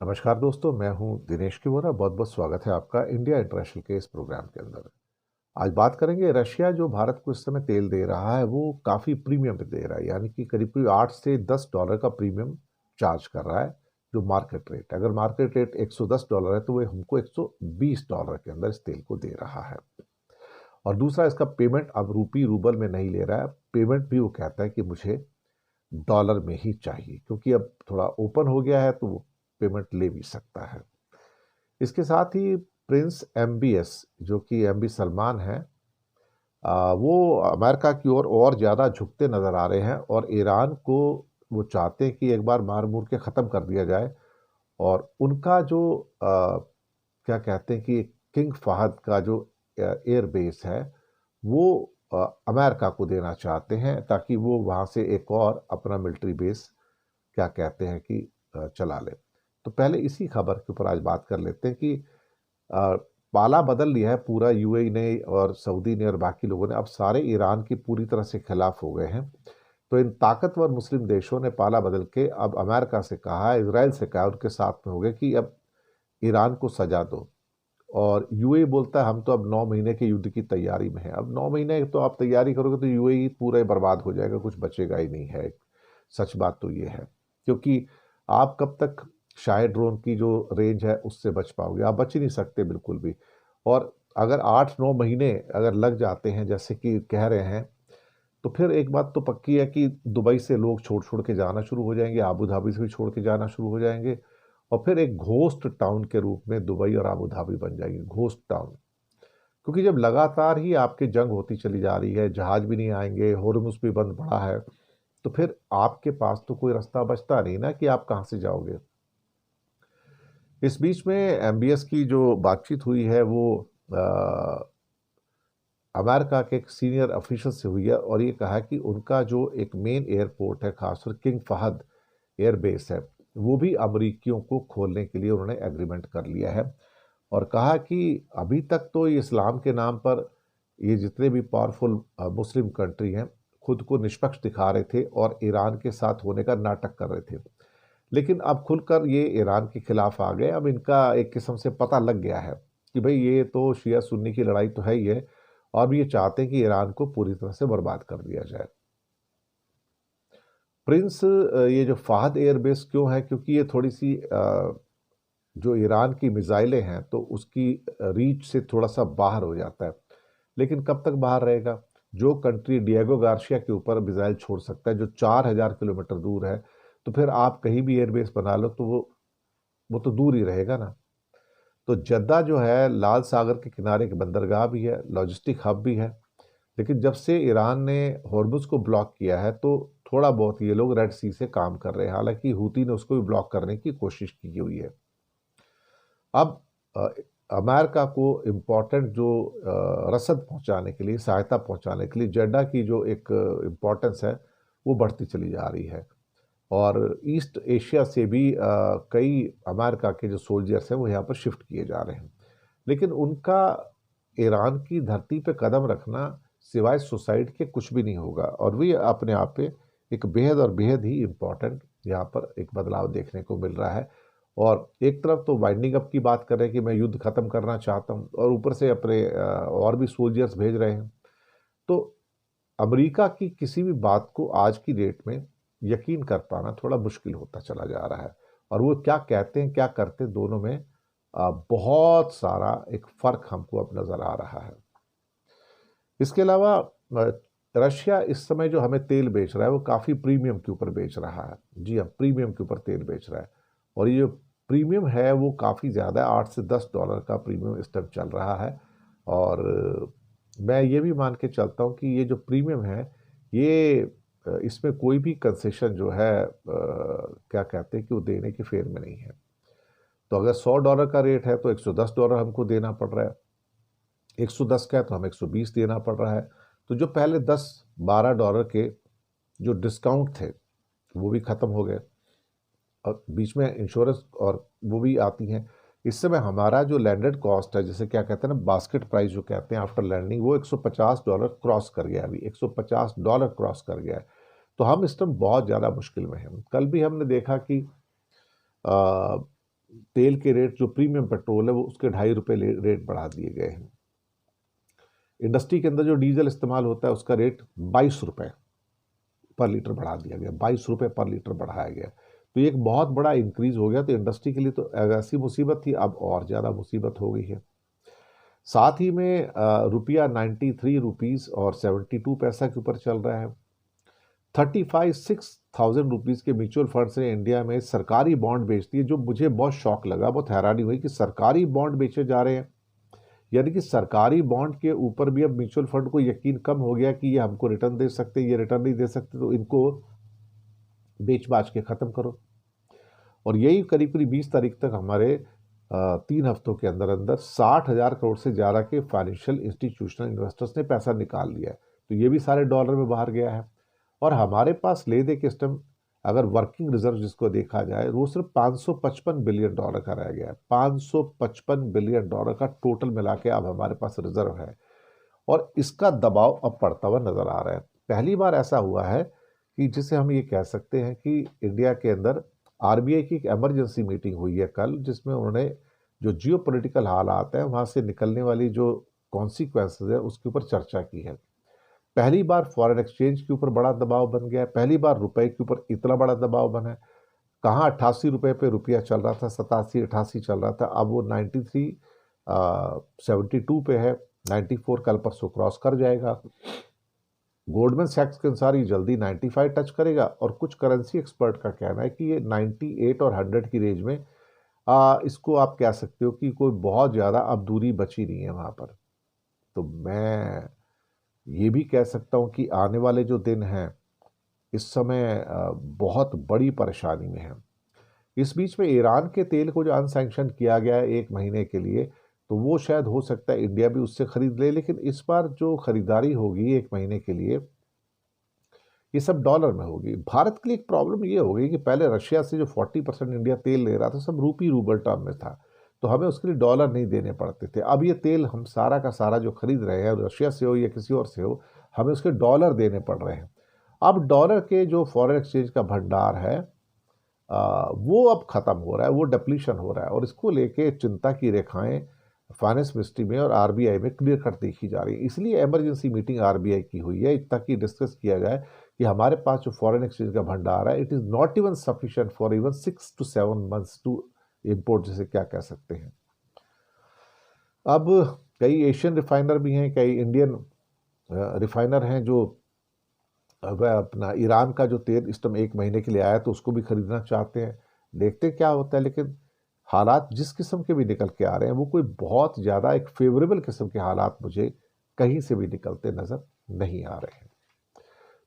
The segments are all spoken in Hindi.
नमस्कार दोस्तों, मैं हूं दिनेश किवोरा। बहुत बहुत स्वागत है आपका इंडिया इंटरनेशनल के इस प्रोग्राम के अंदर। आज बात करेंगे रशिया जो भारत को इस समय तेल दे रहा है वो काफ़ी प्रीमियम पे दे रहा है, यानी कि करीब करीब 8 से 10 डॉलर का प्रीमियम चार्ज कर रहा है। जो मार्केट रेट, अगर मार्केट रेट 110 डॉलर है तो वो हमको 120 डॉलर के अंदर इस तेल को दे रहा है। और दूसरा, इसका पेमेंट अब रूपी रूबल में नहीं ले रहा है, पेमेंट भी वो कहता है कि मुझे डॉलर में ही चाहिए, क्योंकि अब थोड़ा ओपन हो गया है तो वो पेमेंट ले भी सकता है। इसके साथ ही प्रिंस एमबीएस, जो कि एमबी सलमान है, वो अमेरिका की ओर और ज़्यादा झुकते नज़र आ रहे हैं और ईरान को वो चाहते हैं कि एक बार मार मूर के ख़त्म कर दिया जाए। और उनका जो क्या कहते हैं कि किंग फहद का जो एयर बेस है वो अमेरिका को देना चाहते हैं, ताकि वो वहाँ से एक और अपना मिलिट्री बेस क्या कहते हैं कि चला ले। तो पहले इसी खबर के ऊपर आज बात कर लेते हैं कि अ, पाला बदल लिया है पूरा यूएई ने और सऊदी ने और बाकी लोगों ने। अब सारे ईरान की पूरी तरह से खिलाफ हो गए हैं। तो इन ताकतवर मुस्लिम देशों ने पाला बदल के अब अमेरिका से कहा है, इजराइल से कहा, उनके साथ में हो गए कि अब ईरान को सजा दो। और यूएई बोलता है हम तो अब 9 महीने के युद्ध की तैयारी में है। अब 9 महीने तो आप तैयारी करोगे तो यूएई पूरा ही बर्बाद हो जाएगा, कुछ बचेगा ही नहीं है। सच बात तो ये है, क्योंकि आप कब तक शायद ड्रोन की जो रेंज है उससे बच पाओगे? आप बच ही नहीं सकते बिल्कुल भी। और अगर 8-9 महीने अगर लग जाते हैं जैसे कि कह रहे हैं, तो फिर एक बात तो पक्की है कि दुबई से लोग छोड़ छोड़ के जाना शुरू हो जाएंगे, आबू धाबी से भी छोड़ के जाना शुरू हो जाएंगे। और फिर एक घोस्ट टाउन के रूप में दुबई और आबू धाबी बन जाएगी, घोस्ट टाउन। क्योंकि जब लगातार ही आपकी जंग होती चली जा रही है, जहाज भी नहीं आएंगे, हॉर्मुज़ भी बंद पड़ा है, तो फिर आपके पास तो कोई रास्ता बचता नहीं ना कि आप कहाँ से जाओगे। इस बीच में एमबीएस की जो बातचीत हुई है वो अमेरिका के एक सीनियर ऑफिसर से हुई है और ये कहा कि उनका जो एक मेन एयरपोर्ट है, खासकर किंग फहद एयरबेस है, वो भी अमरीकियों को खोलने के लिए उन्होंने एग्रीमेंट कर लिया है। और कहा कि अभी तक तो ये इस्लाम के नाम पर ये जितने भी पावरफुल मुस्लिम कंट्री हैं खुद को निष्पक्ष दिखा रहे थे और ईरान के साथ होने का नाटक कर रहे थे। लेकिन अब खुलकर ये ईरान के खिलाफ आ गए। अब इनका एक किस्म से पता लग गया है कि भाई ये तो शिया सुन्नी की लड़ाई तो है ही है, और भी ये चाहते हैं कि ईरान को पूरी तरह से बर्बाद कर दिया जाए। प्रिंस ये जो फाहद एयरबेस क्यों है? क्योंकि ये थोड़ी सी जो ईरान की मिसाइलें हैं तो उसकी रीच से थोड़ा सा बाहर हो जाता है। लेकिन कब तक बाहर रहेगा? जो कंट्री डिएगो गार्शिया के ऊपर मिसाइल छोड़ सकता है जो 4000 किलोमीटर दूर है, तो फिर आप कहीं भी एयरबेस बना लो तो वो तो दूर ही रहेगा ना। तो जद्दा जो है लाल सागर के किनारे एक बंदरगाह भी है, लॉजिस्टिक हब भी है। लेकिन जब से ईरान ने हॉर्मुज़ को ब्लॉक किया है तो थोड़ा बहुत ये लोग रेड सी से काम कर रहे हैं। हालांकि हूती ने उसको भी ब्लॉक करने की कोशिश की हुई है। अब अमेरिका को इम्पोर्टेंट जो रसद पहुंचाने के लिए, सहायता पहुंचाने के लिए जड्डा की जो एक इम्पोर्टेंस है वो बढ़ती चली जा रही है। और ईस्ट एशिया से भी कई अमेरिका के जो सोल्जर्स हैं वो यहाँ पर शिफ्ट किए जा रहे हैं। लेकिन उनका ईरान की धरती पे कदम रखना सिवाय सुसाइड के कुछ भी नहीं होगा। और भी अपने आप पे एक बेहद और बेहद ही इम्पोर्टेंट यहाँ पर एक बदलाव देखने को मिल रहा है। और एक तरफ तो वाइंडिंग अप की बात कर रहे हैं कि मैं युद्ध खत्म करना चाहता हूँ, और ऊपर से अपने और भी सोल्जर्स भेज रहे हैं। तो अमेरिका की किसी भी बात को आज की डेट में यकीन कर पाना थोड़ा मुश्किल होता चला जा रहा है। और वो क्या कहते हैं क्या करते हैं, दोनों में बहुत सारा एक फर्क हमको अब नजर आ रहा है। इसके अलावा रशिया इस समय जो हमें तेल बेच रहा है वो काफ़ी प्रीमियम के ऊपर बेच रहा है। जी हाँ, प्रीमियम के ऊपर तेल बेच रहा है। और ये जो प्रीमियम है वो काफ़ी ज़्यादा है, 8 से 10 डॉलर का प्रीमियम इस टाइम चल रहा है। और मैं ये भी मान के चलता हूँ कि ये जो प्रीमियम है ये इसमें कोई भी कंसेशन जो है क्या कहते हैं कि वो देने के फेर में नहीं है। तो अगर 100 डॉलर का रेट है तो 110 डॉलर हमको देना पड़ रहा है, 110 का है तो हमें 120 देना पड़ रहा है। तो जो पहले 10-12 डॉलर के जो डिस्काउंट थे वो भी ख़त्म हो गए, और बीच में इंश्योरेंस और वो भी आती हैं। इस समय हमारा जो लैंडेड कॉस्ट है, जैसे क्या कहते हैं ना, बास्केट प्राइस जो कहते हैं आफ्टर लैंडिंग, वो 150 डॉलर क्रॉस कर गया। अभी 150 डॉलर क्रॉस कर गया है। तो हम इस टाइम बहुत ज़्यादा मुश्किल में हैं। कल भी हमने देखा कि तेल के रेट जो प्रीमियम पेट्रोल है वो उसके 2.5 रुपये रेट बढ़ा दिए गए हैं। इंडस्ट्री के अंदर जो डीजल इस्तेमाल होता है उसका रेट 22 रुपये पर लीटर बढ़ा दिया गया, 22 रुपये पर लीटर बढ़ाया गया। तो ये एक बहुत बड़ा इंक्रीज हो गया। तो इंडस्ट्री के लिए तो ऐसी मुसीबत थी, अब और ज़्यादा मुसीबत हो गई है। साथ ही में रुपया 93 रुपीज़ और 72 पैसा के ऊपर चल रहा है। 35,000-6,000 रुपीज़ के म्यूचुअल फंड्स ने इंडिया में सरकारी बॉन्ड बेच दिए, जो मुझे बहुत शौक लगा, बहुत हैरानी हुई कि सरकारी बॉन्ड बेचे जा रहे हैं। यानी कि सरकारी बॉन्ड के ऊपर भी अब म्यूचुअल फंड को यकीन कम हो गया कि ये हमको रिटर्न दे सकते, ये रिटर्न नहीं दे सकते, तो इनको बेच बाच के ख़त्म करो। और यही करीब करीब 20 तारीख तक हमारे 3 हफ्तों के अंदर अंदर 60,000 करोड़ से ज़्यादा के फाइनेंशियल इंस्टीट्यूशनल इन्वेस्टर्स ने पैसा निकाल लिया है। तो ये भी सारे डॉलर में बाहर गया है। और हमारे पास ले दे के सिस्टम, अगर वर्किंग रिजर्व जिसको देखा जाए, वो सिर्फ $555 बिलियन का रह गया है। $555 बिलियन का टोटल मिला के अब हमारे पास रिजर्व है, और इसका दबाव अब पड़ता हुआ नजर आ रहा है। पहली बार ऐसा हुआ है कि जिसे हम ये कह सकते हैं कि इंडिया के अंदर आरबीआई की एक इमरजेंसी मीटिंग हुई है कल, जिसमें उन्होंने जो जियो पॉलिटिकल हालात हैं वहाँ से निकलने वाली जो कॉन्सिक्वेंसेज है उसके ऊपर चर्चा की है। पहली बार फॉरेन एक्सचेंज के ऊपर बड़ा दबाव बन गया है, पहली बार रुपए के ऊपर इतना बड़ा दबाव बना है। कहाँ 88 रुपये पे रुपया चल रहा था, 87-88 चल रहा था, अब वो 93 72 पे है। 94 कल परसों क्रॉस कर जाएगा। गोल्डमैन सैक्स के अनुसार ये जल्दी 95 टच करेगा, और कुछ करेंसी एक्सपर्ट का कहना है कि ये 98 और 100 की रेंज में इसको आप कह सकते हो कि कोई बहुत ज़्यादा अब दूरी बची नहीं है वहाँ पर। तो मैं ये भी कह सकता हूँ कि आने वाले जो दिन हैं इस समय बहुत बड़ी परेशानी में है। इस बीच में ईरान के तेल को जो अनसैंक्शन किया गया है 1 महीने के लिए, तो वो शायद हो सकता है इंडिया भी उससे खरीद ले, लेकिन इस बार जो खरीदारी होगी 1 महीने के लिए ये सब डॉलर में होगी। भारत के लिए एक प्रॉब्लम ये हो गई कि पहले रशिया से जो 40% इंडिया तेल ले रहा था सब रूबल टर्म में था, तो हमें उसके लिए डॉलर नहीं देने पड़ते थे। अब ये तेल हम सारा का सारा जो खरीद रहे हैं, रशिया से हो या किसी और से हो, हमें उसके डॉलर देने पड़ रहे हैं। अब डॉलर के जो फॉरेन एक्सचेंज का भंडार है वो अब ख़त्म हो रहा है, वो डिप्लीशन हो रहा है, और इसको लेके चिंता की रेखाएं फाइनेंस मिनिस्ट्री में और आरबीआई में क्लियर कट देखी जा रही है। इसलिए इमरजेंसी मीटिंग आरबीआई की हुई है ताकि डिस्कस किया जाए कि हमारे पास जो फॉरेन एक्सचेंज का भंडार है, it is not even sufficient for even 6 to 7 months to import, जिसे क्या कह सकते हैं। अब कई एशियन रिफाइनर भी हैं, कई इंडियन रिफाइनर हैं जो वह अपना ईरान का जो तेल इस टाइम 1 महीने के लिए आया तो उसको भी खरीदना चाहते हैं। देखते क्या होता है, लेकिन हालात जिस किस्म के भी निकल के आ रहे हैं वो कोई बहुत ज़्यादा एक फेवरेबल किस्म के हालात मुझे कहीं से भी निकलते नज़र नहीं आ रहे हैं।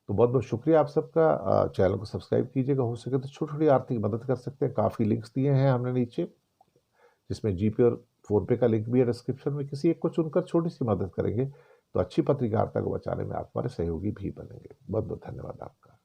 तो बहुत बहुत शुक्रिया आप सबका। चैनल को सब्सक्राइब कीजिएगा, हो सके तो छोटी छोटी आर्थिक मदद कर सकते हैं। काफ़ी लिंक्स दिए हैं हमने नीचे, जिसमें जीपे और फ़ोनपे का लिंक भी है डिस्क्रिप्शन में। किसी एक को चुनकर छोटी सी मदद करेंगे तो अच्छी पत्रकारिता को बचाने में आप हमारे सहयोगी भी बनेंगे। बहुत बहुत धन्यवाद आपका।